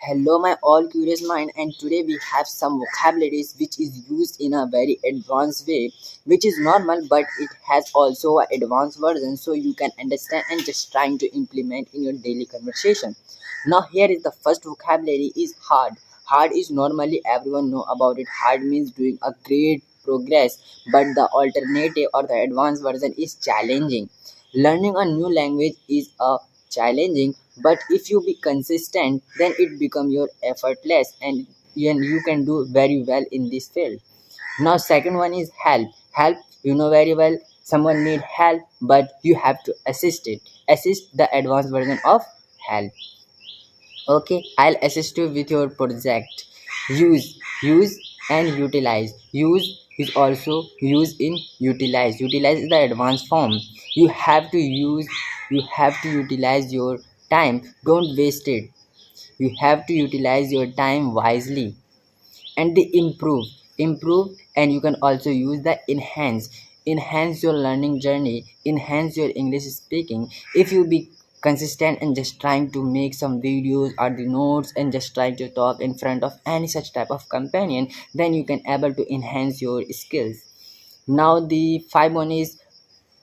Hello, my all curious mind, and today we have some vocabularies which is used in a very advanced way, which is normal, but it has also a advanced version so you can understand and just trying to implement in your daily conversation. Now, here is the first vocabulary is hard. Hard is normally everyone know about it. Hard means doing a great progress, but the alternative or the advanced version is challenging. Learning a new language is a challenging, but if you be consistent, then it become your effortless and you can do very well in this field. Now second one is help. Help, you know very well, someone need help, but you have to assist it. Assist, the advanced version of help. Okay, I'll assist you with your project. Use and utilize. Use is also use in utilize. Utilize is the advanced form. You have to use, you have to utilize your time. Don't waste it. You have to utilize your time wisely. And the improve, and you can also use the enhance your learning journey, enhance your English speaking. If you be consistent and just trying to make some videos or the notes and just trying to talk in front of any such type of companion, then you can able to enhance your skills. Now the five one is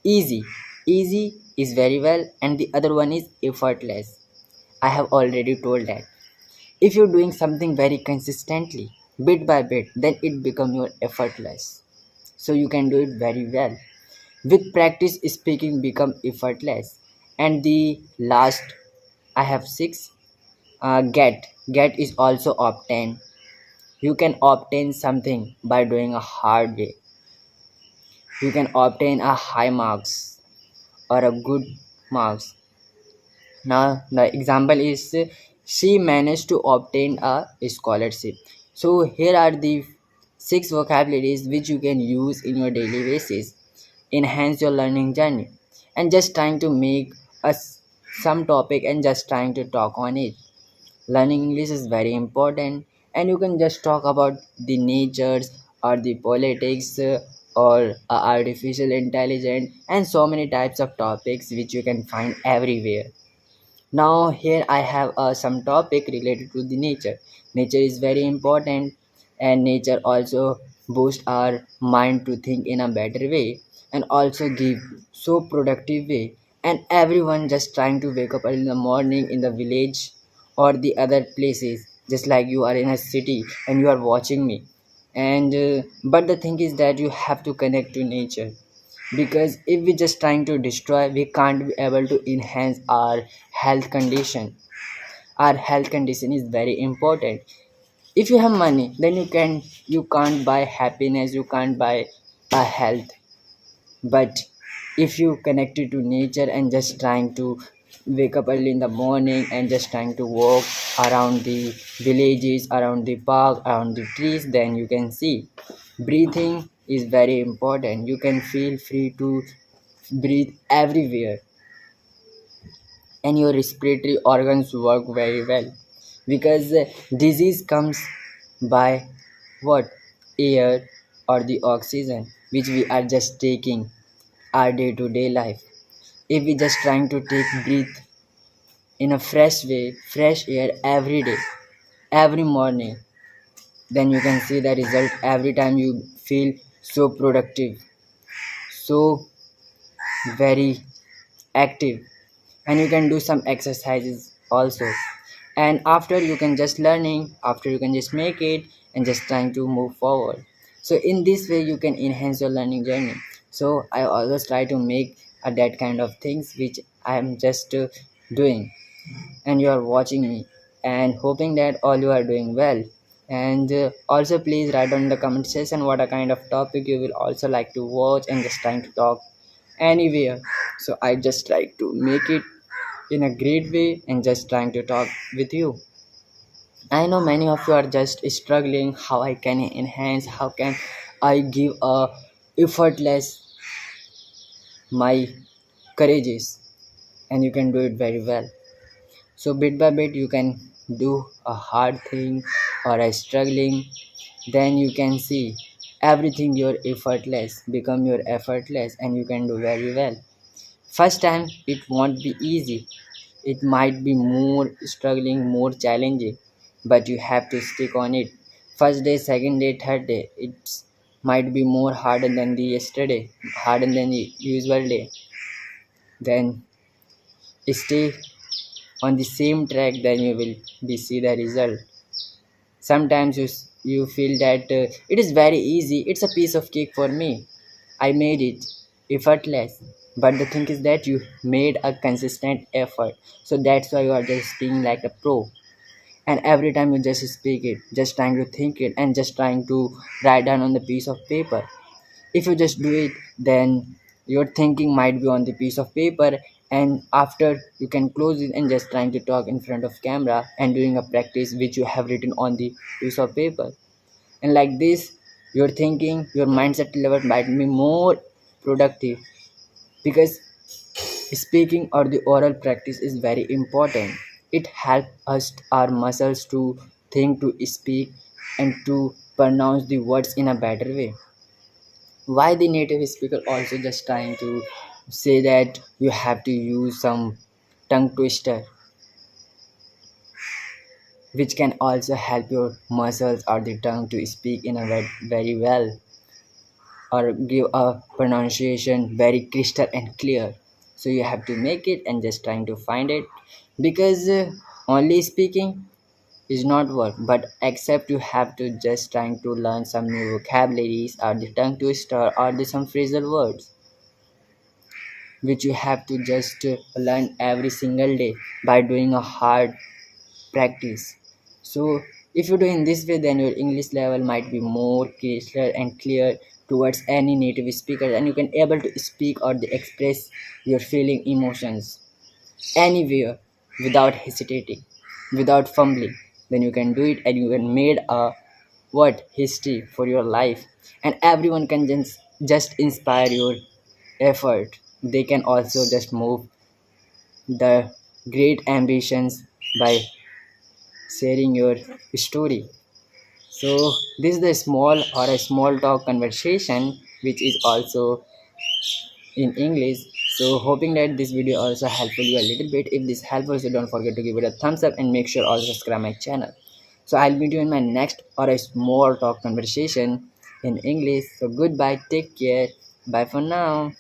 easy. Easy is very well, and the other one is effortless. I have already told that if you're doing something very consistently, bit by bit, then it become your effortless. So you can do it very well. With practice, speaking become effortless. And the last, I have six. Get. Get is also obtain. You can obtain something by doing a hard way. You can obtain a high marks or a good marks. Now the example is she managed to obtain a scholarship. So here are the six vocabularies which you can use in your daily basis. Enhance your learning journey and just trying to make us some topic and just trying to talk on it. Learning English is very important, and you can just talk about the natures or the politics or artificial intelligence and so many types of topics which you can find everywhere. Now here I have some topic related to the nature. Nature is very important, and nature also boost our mind to think in a better way and also give so productive way. And everyone just trying to wake up early in the morning in the village or the other places, just like you are in a city and you are watching me. And but the thing is that you have to connect to nature, because if we just trying to destroy, we can't be able to enhance our health condition. Our health condition is very important. If you have money, then you can't buy happiness, you can't buy a health. But if you connect it to nature and just trying to wake up early in the morning and just trying to walk around the villages, around the park, around the trees, then you can see breathing is very important. You can feel free to breathe everywhere, and your respiratory organs work very well, because disease comes by what? Air or the oxygen which we are just taking our day to day life. If we just trying to take breathe in a fresh way, fresh air every day, every morning, then you can see the result. Every time you feel so productive, so very active, and you can do some exercises also. And after you can just learning, after you can just make it and just trying to move forward. So in this way you can enhance your learning journey. So I always try to make that kind of things which I am just doing, and you are watching me and hoping that all you are doing well. And also please write down in the comment section what a kind of topic you will also like to watch and just trying to talk anywhere. So I just try to make it in a great way and just trying to talk with you. I know many of you are just struggling how I can enhance, how can I give a effortless my courageous, and you can do it very well. So bit by bit you can do a hard thing or a struggling, then you can see everything your effortless become your effortless and you can do very well. First time it won't be easy. It might be more struggling, more challenging. but you have to stick on it. First day, second day, third day, it might be more harder than the yesterday, harder than the usual day. Then stay on the same track, then you will be see the result. Sometimes you feel that it is very easy, it's a piece of cake for me, I made it effortless. But the thing is that you made a consistent effort, so that's why you are just being like a pro. And every time you just speak it, just trying to think it and just trying to write down on the piece of paper. If you just do it, then your thinking might be on the piece of paper, and after you can close it and just trying to talk in front of camera and doing a practice which you have written on the piece of paper. And like this, your thinking, your mindset level might be more productive, because speaking or the oral practice is very important. It helps us our muscles to think, to speak, and to pronounce the words in a better way. Why the native speaker also just trying to say that you have to use some tongue twister, which can also help your muscles or the tongue to speak in a very well, or give a pronunciation very crystal and clear. So you have to make it and just trying to find it, because only speaking is not work, but except you have to just trying to learn some new vocabularies or the tongue twister or the some phrasal words, which you have to just learn every single day by doing a hard practice. So if you do in this way, then your English level might be more clear and clear towards any native speaker, and you can able to speak or the express your feeling emotions anywhere without hesitating, without fumbling. Then you can do it, and you can made a what history for your life, and everyone can just inspire your effort. They can also just move the great ambitions by sharing your story. So this is the small or a small talk conversation which is also in English. So hoping that this video also helpful you a little bit. If this helpful, so don't forget to give it a thumbs up and make sure also subscribe my channel. So I'll meet you in my next or a small talk conversation in English. So goodbye, take care, bye for now.